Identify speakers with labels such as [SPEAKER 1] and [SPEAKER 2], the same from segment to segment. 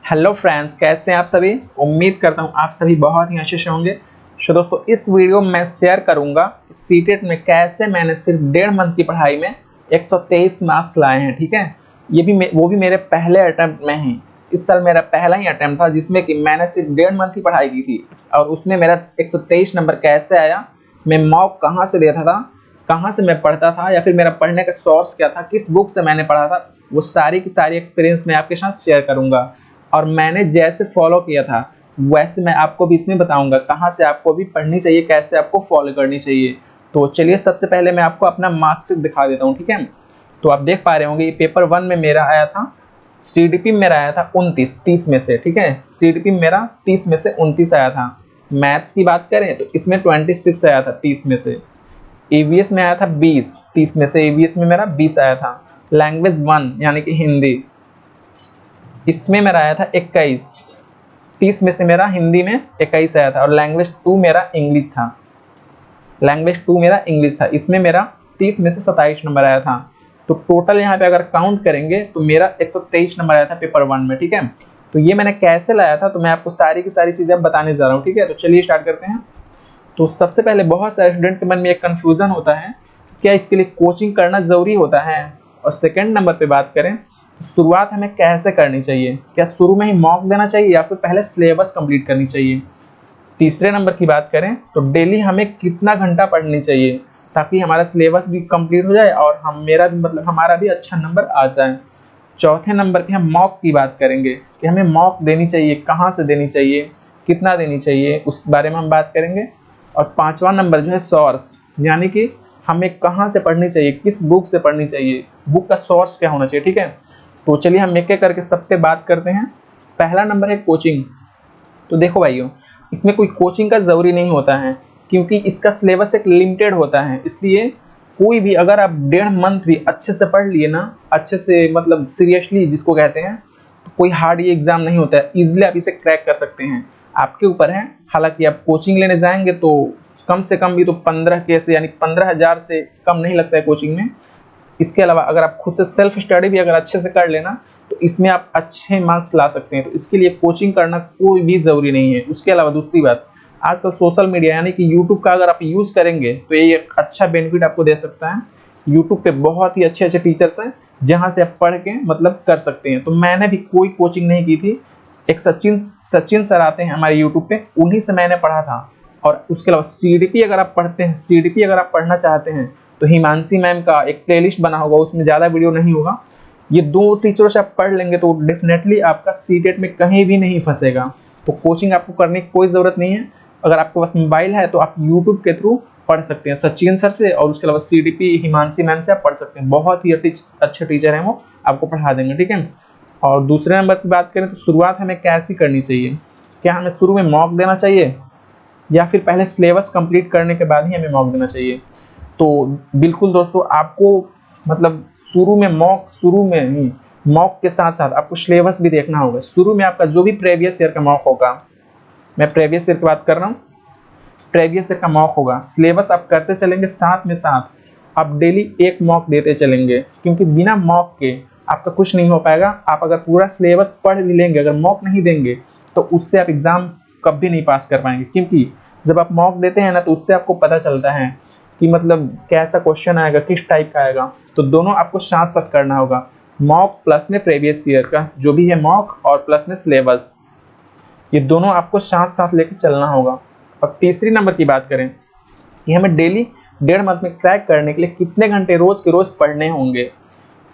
[SPEAKER 1] Hello friends, कैसे हैं आप सभी। उम्मीद करता हूं आप सभी बहुत ही अच्छे से होंगे। तो दोस्तों, इस वीडियो में मैं शेयर करूंगा सीटेट में कैसे मैंने सिर्फ 1.5 मंथ की पढ़ाई में 123 मार्क्स लाए हैं। ठीक है, ये भी वो भी मेरे पहले अटेम्प्ट में ही। इस साल मेरा पहला ही अटेम्प्ट था जिसमें कि मैंने सिर्फ 1.5 मंथ की पढ़ाई की थी और उसमें मेरा 123 नंबर कैसे आया, मैं मॉक कहाँ से देता था, कहाँ से मैं पढ़ता था, या फिर मेरा पढ़ने का सोर्स क्या था, किस बुक से मैंने पढ़ा था, वो सारी की सारी एक्सपीरियंस मैं आपके साथ शेयर करूंगा। और मैंने जैसे फॉलो किया था वैसे मैं आपको भी इसमें बताऊंगा कहाँ से आपको भी पढ़नी चाहिए, कैसे आपको फॉलो करनी चाहिए। तो चलिए, सबसे पहले मैं आपको अपना मार्कशीट दिखा देता हूँ। ठीक है, तो आप देख पा रहे होंगे पेपर 1 में मेरा आया था, सीडीपी मेरा आया था 29 30 में से। ठीक है, सीडीपी मेरा 30 में से 29 आया था। मैथ्स की बात करें तो इसमें 26 आया था 30 में से। ईवीएस में आया था 20 30 में से, ईवीएस में मेरा 20 आया था। लैंग्वेज 1 यानी कि हिंदी, इसमें मेरा आया था 21 30 में से, मेरा हिंदी में 21 आया था। और लैंग्वेज 2 मेरा इंग्लिश था, इसमें मेरा 30 में से 27 नंबर आया था। तो टोटल यहाँ पे अगर काउंट करेंगे तो मेरा 123 नंबर आया था पेपर 1 में। ठीक है, तो ये मैंने कैसे लाया था तो मैं आपको सारी की सारी चीज़ें बताने जा रहा हूँ। ठीक है, तो चलिए स्टार्ट करते हैं। तो सबसे पहले बहुत सारे स्टूडेंट के मन में एक कन्फ्यूजन होता है, क्या इसके लिए कोचिंग करना ज़रूरी होता है। और सेकंड नंबर पे बात करें तो शुरुआत हमें कैसे करनी चाहिए, क्या शुरू में ही मॉक देना चाहिए या फिर पहले सिलेबस कंप्लीट करनी चाहिए। तीसरे नंबर की बात करें तो डेली हमें कितना घंटा पढ़नी चाहिए ताकि हमारा सिलेबस भी कंप्लीट हो जाए और हमारा भी अच्छा नंबर आ जाए। चौथे नंबर पे हम मॉक की बात करेंगे कि हमें मॉक देनी चाहिए, कहाँ से देनी चाहिए, कितना देनी चाहिए, उस बारे में हम बात करेंगे। और पांचवा नंबर जो है सोर्स, यानी कि हमें कहाँ से पढ़नी चाहिए, किस बुक से पढ़नी चाहिए, बुक का सोर्स क्या होना चाहिए। ठीक है, तो चलिए हम एक एक करके सब पे बात करते हैं। पहला नंबर है कोचिंग। तो देखो भाइयों, इसमें कोई कोचिंग का ज़रूरी नहीं होता है क्योंकि इसका सिलेबस एक लिमिटेड होता है। इसलिए कोई भी अगर आप 1.5 मंथ भी अच्छे से पढ़ लिए ना, अच्छे से मतलब सीरियसली जिसको कहते हैं, तो कोई हार्ड ये एग्ज़ाम नहीं होता है, ईजिली आप इसे क्रैक कर सकते हैं। आपके ऊपर है। हालांकि आप कोचिंग लेने जाएंगे तो कम से कम भी तो 15K से यानी 15,000 से कम नहीं लगता है कोचिंग में। इसके अलावा अगर आप खुद से सेल्फ स्टडी भी अगर अच्छे से कर लेना तो इसमें आप अच्छे मार्क्स ला सकते हैं। तो इसके लिए कोचिंग करना कोई भी ज़रूरी नहीं है। उसके अलावा दूसरी बात, आजकल सोशल मीडिया यानी कि यूट्यूब का अगर आप यूज़ करेंगे तो ये एक अच्छा बेनिफिट आपको दे सकता है। यूट्यूब पे बहुत ही अच्छे अच्छे टीचर्स हैं जहाँ से आप पढ़ के मतलब कर सकते हैं। तो मैंने भी कोई कोचिंग नहीं की थी। एक सचिन सर आते हैं हमारे यूट्यूब पे, उन्हीं से मैंने पढ़ा था। और उसके अलावा सीडीपी अगर आप पढ़ते हैं, सीडीपी अगर आप पढ़ना चाहते हैं तो हिमांशी मैम का एक प्लेलिस्ट बना होगा, उसमें ज़्यादा वीडियो नहीं होगा। ये दो टीचरों से आप पढ़ लेंगे तो डेफिनेटली आपका सीटेट में कहीं भी नहीं फंसेगा। तो कोचिंग आपको करने की कोई ज़रूरत नहीं है। अगर आपके पास मोबाइल है तो आप यूट्यूब के थ्रू पढ़ सकते हैं सचिन सर से, और उसके अलावा सीडीपी हिमांशी मैम से आप पढ़ सकते हैं। बहुत ही अच्छे टीचर हैं, वो आपको पढ़ा देंगे। ठीक है, और दूसरे नंबर की बात करें तो शुरुआत हमें कैसी करनी चाहिए, क्या हमें शुरू में मॉक देना चाहिए या फिर पहले सिलेबस कंप्लीट करने के बाद ही हमें मॉक देना चाहिए। तो बिल्कुल दोस्तों, आपको मतलब शुरू में ही मॉक के साथ साथ आपको सिलेबस भी देखना होगा। शुरू में आपका जो भी प्रीवियस ईयर का मॉक होगा, मैं प्रीवियस ईयर की बात कर रहा हूँ, प्रीवियस ईयर का मॉक होगा, सिलेबस आप करते चलेंगे, साथ में साथ आप डेली एक मॉक देते चलेंगे, क्योंकि बिना मॉक के आपका कुछ नहीं हो पाएगा। आप अगर पूरा सिलेबस पढ़ भी लेंगे, अगर मॉक नहीं देंगे तो उससे आप एग्ज़ाम कभी नहीं पास कर पाएंगे। क्योंकि जब आप मॉक देते हैं ना तो उससे आपको पता चलता है कि मतलब कैसा क्वेश्चन आएगा, किस टाइप का आएगा। तो दोनों आपको साथ साथ करना होगा, मॉक प्लस में प्रीवियस ईयर का जो भी है मॉक और प्लस में सिलेबस, ये दोनों आपको साथ साथ लेकर चलना होगा। और तीसरी नंबर की बात करें कि हमें डेली 1.5 मंथ में क्रैक करने के लिए कितने घंटे रोज के रोज पढ़ने होंगे।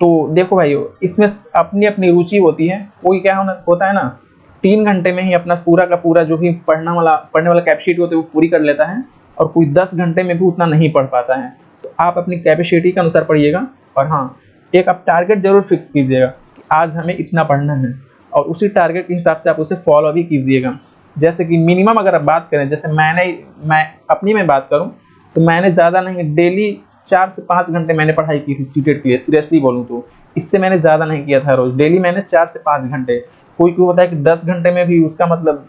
[SPEAKER 1] तो देखो भाइयों, इसमें अपनी अपनी रुचि होती है। कोई क्या होता है ना, 3 घंटे में ही अपना पूरा का पूरा जो भी पढ़ने वाला कैपेसिटी होती है वो पूरी कर लेता है, और कोई 10 घंटे में भी उतना नहीं पढ़ पाता है। तो आप अपनी कैपेसिटी के अनुसार पढ़िएगा। और हाँ, एक आप टारगेट जरूर फिक्स कीजिएगा कि आज हमें इतना पढ़ना है, और उसी टारगेट के हिसाब से आप उसे फॉलो भी कीजिएगा। जैसे कि मिनिमम अगर आप बात करें, जैसे मैं अपनी में बात करूं तो मैंने ज़्यादा नहीं, डेली 4 से 5 घंटे मैंने पढ़ाई की थी सीटेट के लिए। सीरियसली बोलूँ तो इससे मैंने ज़्यादा नहीं किया था रोज़, डेली मैंने 4 से 5 घंटे। कोई होता है कि 10 घंटे में भी उसका मतलब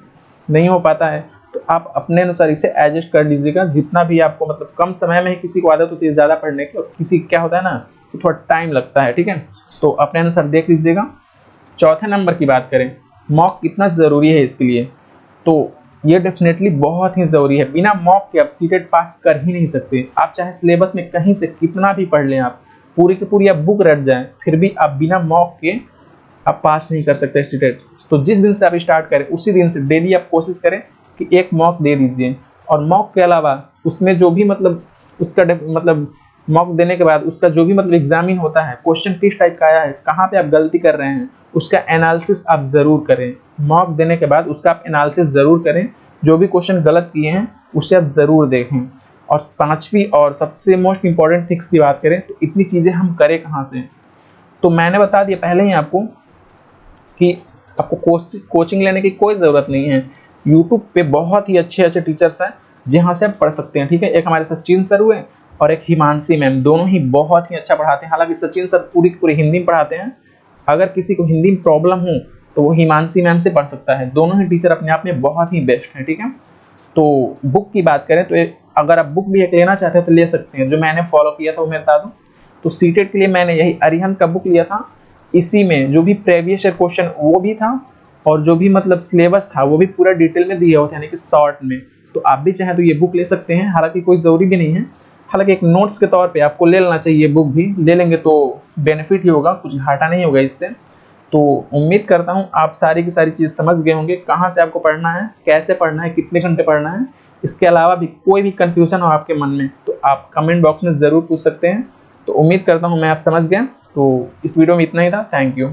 [SPEAKER 1] नहीं हो पाता है, तो आप अपने अनुसार इसे एडजस्ट कर लीजिएगा। जितना भी आपको मतलब कम समय में ही किसी को आदत होती है ज़्यादा पढ़ने की, और किसी क्या होता है ना कि थोड़ा टाइम लगता है। ठीक है, तो अपने अनुसार देख लीजिएगा। चौथे नंबर की बात करें मॉक कितना ज़रूरी है इसके लिए। तो ये डेफिनेटली बहुत ही ज़रूरी है। बिना मॉक के आप सीटेट पास कर ही नहीं सकते। आप चाहे सिलेबस में कहीं से कितना भी पढ़ लें, आप पूरी की पूरी आप बुक रट जाएं, फिर भी आप बिना मॉक के आप पास नहीं कर सकते सीटेट। तो जिस दिन से आप स्टार्ट करें उसी दिन से डेली आप कोशिश करें कि एक मॉक दे दीजिए। और मॉक के अलावा उसमें जो भी मतलब उसका मतलब मॉक देने के बाद उसका जो भी मतलब एग्जामिन होता है, क्वेश्चन किस टाइप का आया है, कहाँ पे आप गलती कर रहे हैं, उसका एनालिसिस आप ज़रूर करें। मॉक देने के बाद उसका आप एनालिसिस ज़रूर करें, जो भी क्वेश्चन गलत किए हैं उसे आप ज़रूर देखें। और पांचवी और सबसे मोस्ट इंपॉर्टेंट थिंग्स की बात करें तो इतनी चीज़ें हम करें कहाँ से। तो मैंने बता दिया पहले ही आपको कि आपको कोचिंग लेने की कोई ज़रूरत नहीं है। यूट्यूब पे बहुत ही अच्छे अच्छे टीचर्स हैं जहाँ से आप पढ़ सकते हैं, ठीक है। एक हमारे सचिन सर हुए और एक हिमांशी मैम, दोनों ही बहुत ही अच्छा पढ़ाते हैं। हालांकि सचिन सर पूरी की पूरी हिंदी में पढ़ाते हैं, अगर किसी को हिंदी में प्रॉब्लम हो तो वो हिमांशी मैम से पढ़ सकता है। दोनों ही टीचर अपने आप में बहुत ही बेस्ट है, ठीक है। तो बुक की बात करें तो अगर आप बुक भी एक लेना चाहते हैं तो ले सकते हैं। जो मैंने फॉलो किया था वो मैं बता दूं, तो सीटेट के लिए मैंने यही अरिहंत का बुक लिया था। इसी में जो भी प्रीवियस ईयर क्वेश्चन वो भी था और जो भी मतलब सिलेबस था वो भी पूरा डिटेल में दिया हुआ था, यानी कि शॉर्ट में। तो आप भी चाहें तो ये बुक ले सकते हैं, हालांकि कोई ज़रूरी भी नहीं है। हालांकि एक नोट्स के तौर पे आपको ले लेना चाहिए, बुक भी ले लेंगे तो बेनिफिट ही होगा, कुछ घाटा नहीं होगा इससे। तो उम्मीद करता हूँ आप सारी की सारी चीज़ समझ गए होंगे, कहाँ से आपको पढ़ना है, कैसे पढ़ना है, कितने घंटे पढ़ना है। इसके अलावा भी कोई भी कंफ्यूजन हो आपके मन में तो आप कमेंट बॉक्स में ज़रूर पूछ सकते हैं। तो उम्मीद करता हूँ मैं आप समझ गए। तो इस वीडियो में इतना ही था। Thank you.